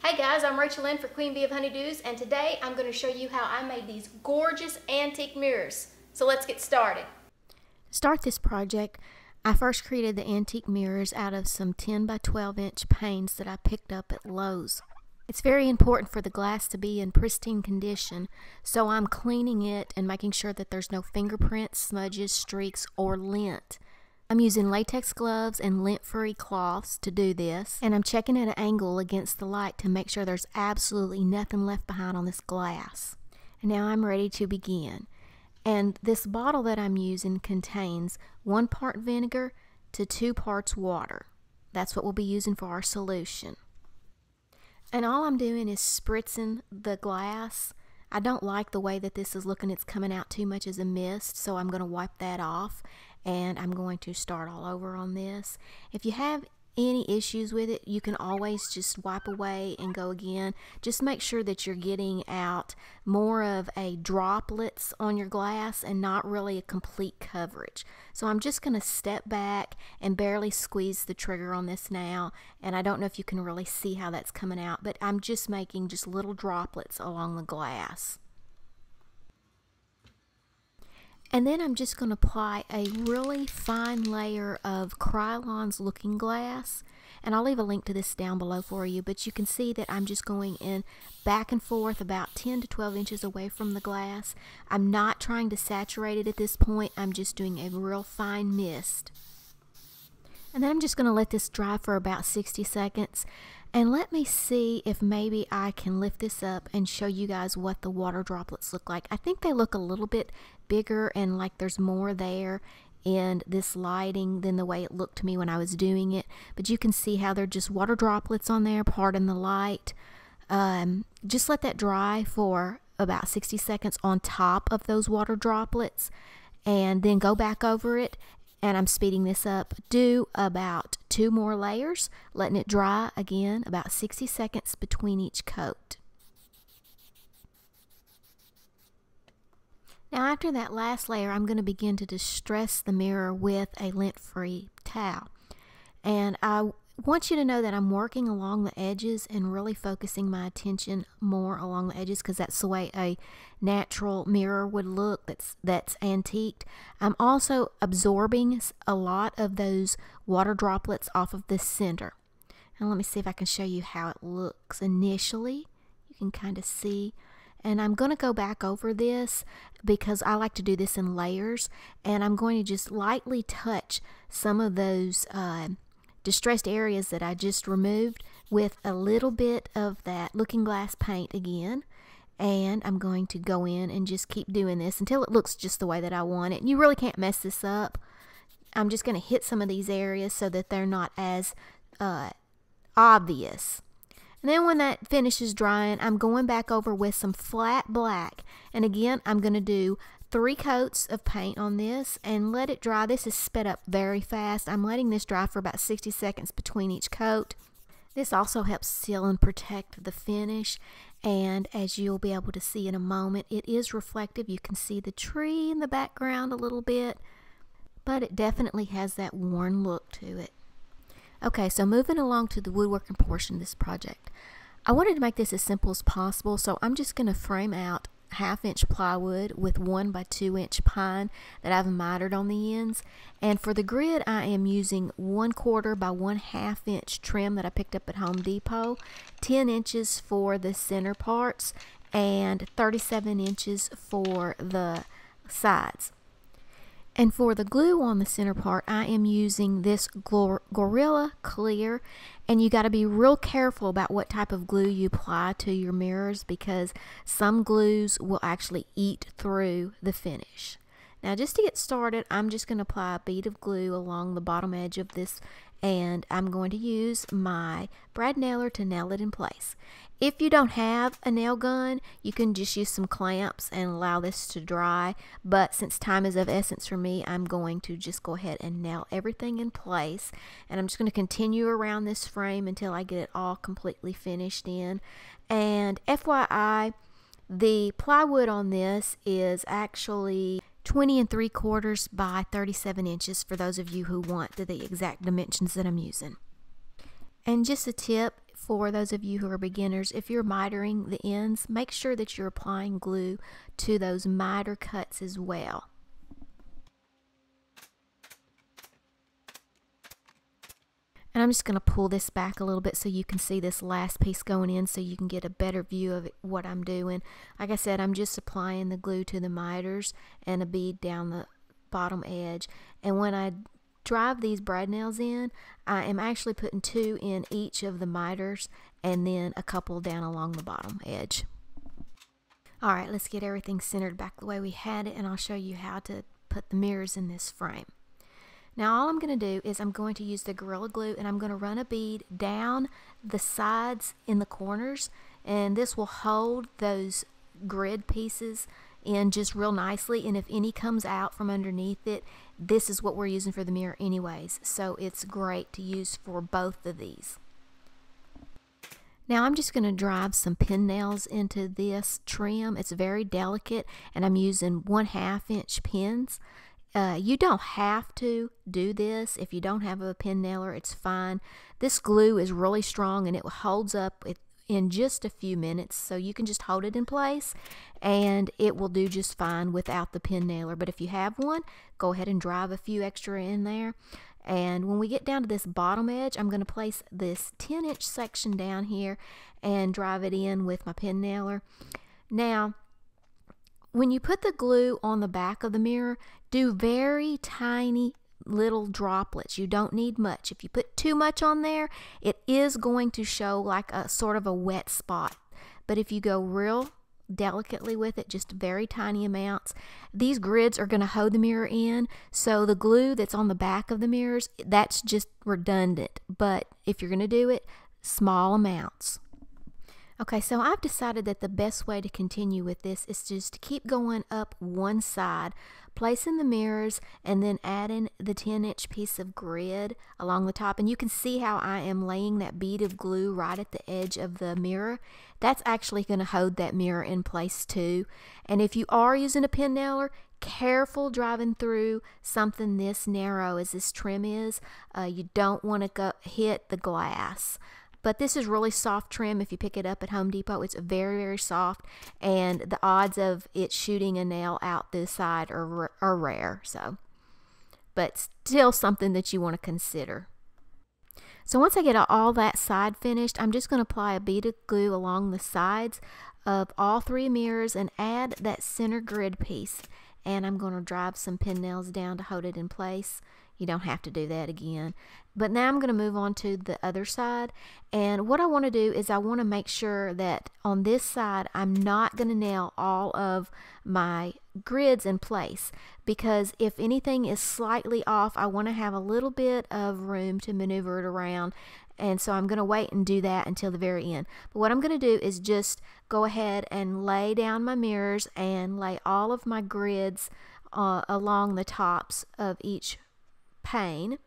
Hey guys, I'm Rachel Lynn for Queen Bee of Honeydews, and today I'm going to show you how I made these gorgeous antique mirrors. So let's get started. To start this project, I first created the antique mirrors out of some 10 by 12 inch panes that I picked up at Lowe's. It's very important for the glass to be in pristine condition, so I'm cleaning it and making sure that there's no fingerprints, smudges, streaks, or lint. I'm using latex gloves and lint-free cloths to do this, and I'm checking at an angle against the light to make sure there's absolutely nothing left behind on this glass. And now I'm ready to begin. And this bottle that I'm using contains 1 part vinegar to 2 parts water. That's what we'll be using for our solution. And all I'm doing is spritzing the glass. I don't like the way that this is looking. It's coming out too much as a mist, so I'm going to wipe that off. And I'm going to start all over on this. If you have any issues with it, you can always just wipe away and go again. Just make sure that you're getting out more of a droplets on your glass and not really a complete coverage. So I'm just going to step back and barely squeeze the trigger on this now, and I don't know if you can really see how that's coming out, but I'm just making just little droplets along the glass. And then I'm just going to apply a really fine layer of Krylon's Looking Glass. And I'll leave a link to this down below for you, but you can see that I'm just going in back and forth about 10 to 12 inches away from the glass. I'm not trying to saturate it at this point. I'm just doing a real fine mist. And then I'm just going to let this dry for about 60 seconds. And let me see if maybe I can lift this up and show you guys what the water droplets look like. I think they look a little bit bigger and like there's more there in this lighting than the way it looked to me when I was doing it. But you can see how they're just water droplets on there, pardon the light. Just let that dry for about 60 seconds on top of those water droplets, and then go back over it. And I'm speeding this up. Do about 2 more layers, letting it dry again, about 60 seconds between each coat. Now after that last layer, I'm going to begin to distress the mirror with a lint-free towel. And I want you to know that I'm working along the edges and really focusing my attention more along the edges, because that's the way a natural mirror would look that's antiqued. I'm also absorbing a lot of those water droplets off of the center. And let me see if I can show you how it looks initially. You can kind of see. And I'm going to go back over this because I like to do this in layers. And I'm going to just lightly touch some of those distressed areas that I just removed with a little bit of that Looking Glass paint again. And I'm going to go in and just keep doing this until it looks just the way that I want it. You really can't mess this up. I'm just going to hit some of these areas so that they're not as obvious. And then when that finishes drying, I'm going back over with some flat black. And again, I'm going to do 3 coats of paint on this and let it dry. This is sped up very fast. I'm letting this dry for about 60 seconds between each coat. This also helps seal and protect the finish. And as you'll be able to see in a moment, it is reflective. You can see the tree in the background a little bit, but it definitely has that worn look to it. Okay, so moving along to the woodworking portion of this project. I wanted to make this as simple as possible, so I'm just going to frame out 1/2 inch plywood with 1 by 2 inch pine that I've mitered on the ends. And for the grid, I am using 1/4 by 1/2 inch trim that I picked up at Home Depot, 10 inches for the center parts, and 37 inches for the sides. And for the glue on the center part, I am using this Gorilla Clear. And you got to be real careful about what type of glue you apply to your mirrors, because some glues will actually eat through the finish. Now just to get started, I'm just going to apply a bead of glue along the bottom edge of this, and I'm going to use my brad nailer to nail it in place. If you don't have a nail gun, you can just use some clamps and allow this to dry. But since time is of essence for me, I'm going to just go ahead and nail everything in place. And I'm just going to continue around this frame until I get it all completely finished in. And FYI, the plywood on this is actually 20 3/4 by 37 inches for those of you who want the exact dimensions that I'm using. And just a tip, For those of you who are beginners, if you're mitering the ends, make sure that you're applying glue to those miter cuts as well. And I'm just going to pull this back a little bit so you can see this last piece going in, so you can get a better view of what I'm doing. Like I said, I'm just applying the glue to the miters and a bead down the bottom edge. And when I drive these brad nails in, I am actually putting 2 in each of the miters and then a couple down along the bottom edge. Alright, let's get everything centered back the way we had it, and I'll show you how to put the mirrors in this frame. Now all I'm going to do is I'm going to use the Gorilla Glue, and I'm going to run a bead down the sides in the corners, and this will hold those grid pieces in just real nicely. And if any comes out from underneath it, this is what we're using for the mirror anyways, so it's great to use for both of these. Now I'm just going to drive some pin nails into this trim. It's very delicate, and I'm using 1/2 inch pins. You don't have to do this if you don't have a pin nailer. It's fine. This glue is really strong, and it holds up in just a few minutes, so you can just hold it in place and it will do just fine without the pin nailer. But if you have one, go ahead and drive a few extra in there. And when we get down to this bottom edge, I'm going to place this 10-inch section down here and drive it in with my pin nailer. Now, when you put the glue on the back of the mirror, do very tiny little droplets. You don't need much. If you put too much on there, it is going to show like a sort of a wet spot. But if you go real delicately with it, just very tiny amounts, these grids are going to hold the mirror in. So the glue that's on the back of the mirrors, that's just redundant. But if you're going to do it, small amounts. Okay, so I've decided that the best way to continue with this is just to keep going up one side, placing the mirrors, and then adding the 10-inch piece of grid along the top. And you can see how I am laying that bead of glue right at the edge of the mirror. That's actually going to hold that mirror in place too. And if you are using a pin nailer, careful driving through something this narrow as this trim is. You don't want to hit the glass. But this is really soft trim. If you pick it up at Home Depot, it's very, very soft, and the odds of it shooting a nail out this side are rare. So, but still something that you want to consider. So once I get all that side finished, I'm just going to apply a bead of glue along the sides of all 3 mirrors and add that center grid piece. And I'm going to drive some pin nails down to hold it in place. You don't have to do that again. But now I'm going to move on to the other side. And what I want to do is I want to make sure that on this side I'm not going to nail all of my grids in place, because if anything is slightly off, I want to have a little bit of room to maneuver it around. And so I'm going to wait and do that until the very end. But what I'm going to do is just go ahead and lay down my mirrors and lay all of my grids along the tops of each pane.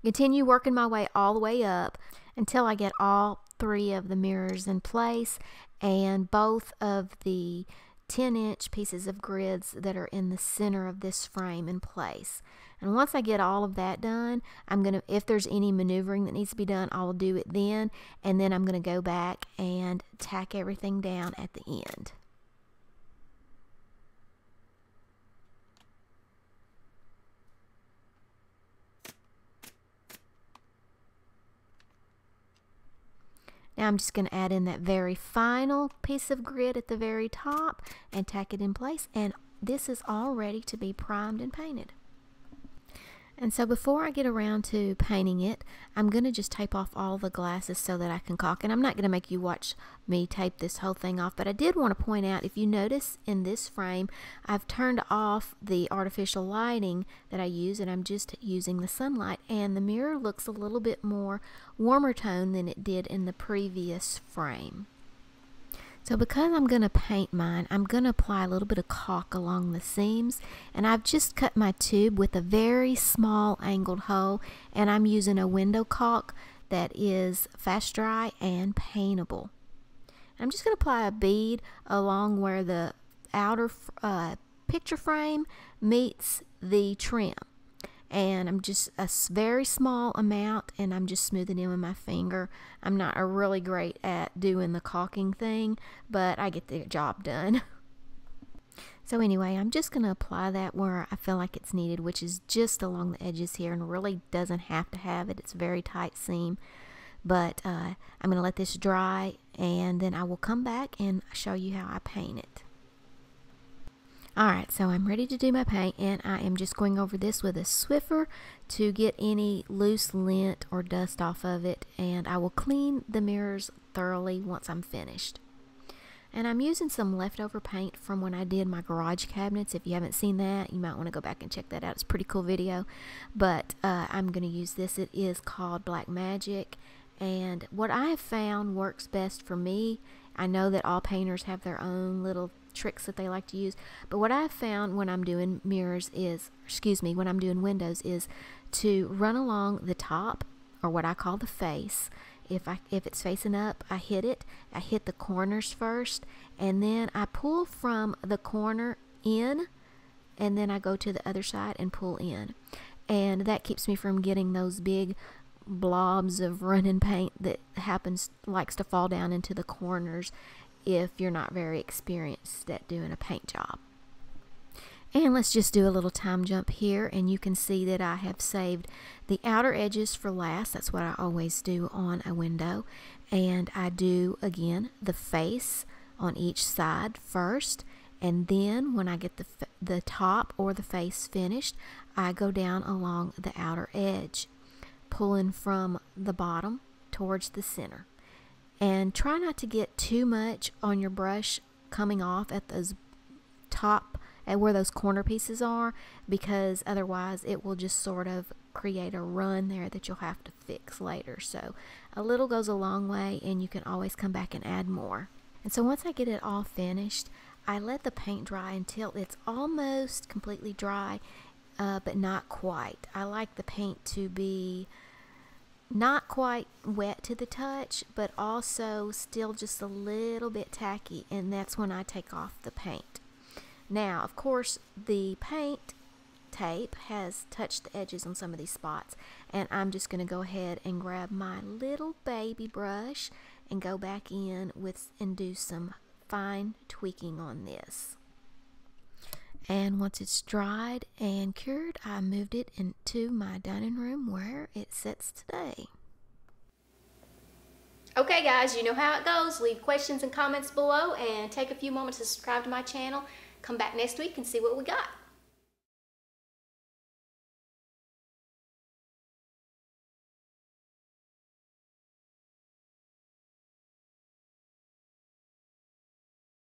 Continue working my way all the way up until I get all 3 of the mirrors in place and both of the 10-inch pieces of grids that are in the center of this frame in place. And once I get all of that done, I'm going to, if there's any maneuvering that needs to be done, I'll do it then, and then I'm going to go back and tack everything down at the end. Now I'm just going to add in that very final piece of grid at the very top and tack it in place, and this is all ready to be primed and painted. And so before I get around to painting it, I'm going to just tape off all the glasses so that I can caulk. And I'm not going to make you watch me tape this whole thing off, but I did want to point out, if you notice in this frame, I've turned off the artificial lighting that I use, and I'm just using the sunlight, and the mirror looks a little bit more warmer tone than it did in the previous frame. So because I'm going to paint mine, I'm going to apply a little bit of caulk along the seams, and I've just cut my tube with a very small angled hole, and I'm using a window caulk that is fast dry and paintable. I'm just going to apply a bead along where the outer picture frame meets the trim. and I'm just a very small amount, and I'm just smoothing in with my finger. I'm not really great at doing the caulking thing, but I get the job done. So anyway, I'm just going to apply that where I feel like it's needed, which is just along the edges here, and really doesn't have to have it. It's a very tight seam. But I'm going to let this dry, and then I will come back and show you how I paint it. Alright, so I'm ready to do my paint, and I am just going over this with a Swiffer to get any loose lint or dust off of it, and I will clean the mirrors thoroughly once I'm finished. And I'm using some leftover paint from when I did my garage cabinets. If you haven't seen that, you might want to go back and check that out. It's a pretty cool video. But I'm going to use this. It is called Black Magic. And what I have found works best for me, I know that all painters have their own little tricks that they like to use, but what I've found when I'm doing mirrors is, when I'm doing windows, is to run along the top, or what I call the face. If it's facing up, I hit it. I hit the corners first, and then I pull from the corner in, and then I go to the other side and pull in. And that keeps me from getting those big blobs of running paint that likes to fall down into the corners if you're not very experienced at doing a paint job. And let's just do a little time jump here, and you can see that I have saved the outer edges for last. That's what I always do on a window. And I do, again, the face on each side first, and then when I get the top or the face finished, I go down along the outer edge, pulling from the bottom towards the center. And try not to get too much on your brush coming off at those top, at where those corner pieces are, because otherwise it will just sort of create a run there that you'll have to fix later. So a little goes a long way, and you can always come back and add more. And so once I get it all finished, I let the paint dry until it's almost completely dry, but not quite. I like the paint to be not quite wet to the touch, but also still just a little bit tacky, and that's when I take off the paint. Now, of course, the paint tape has touched the edges on some of these spots, and I'm just going to go ahead and grab my little baby brush and go back in and do some fine tweaking on this. And once it's dried and cured, I moved it into my dining room where it sits today. Okay guys, you know how it goes. Leave questions and comments below, and take a few moments to subscribe to my channel. Come back next week and see what we got.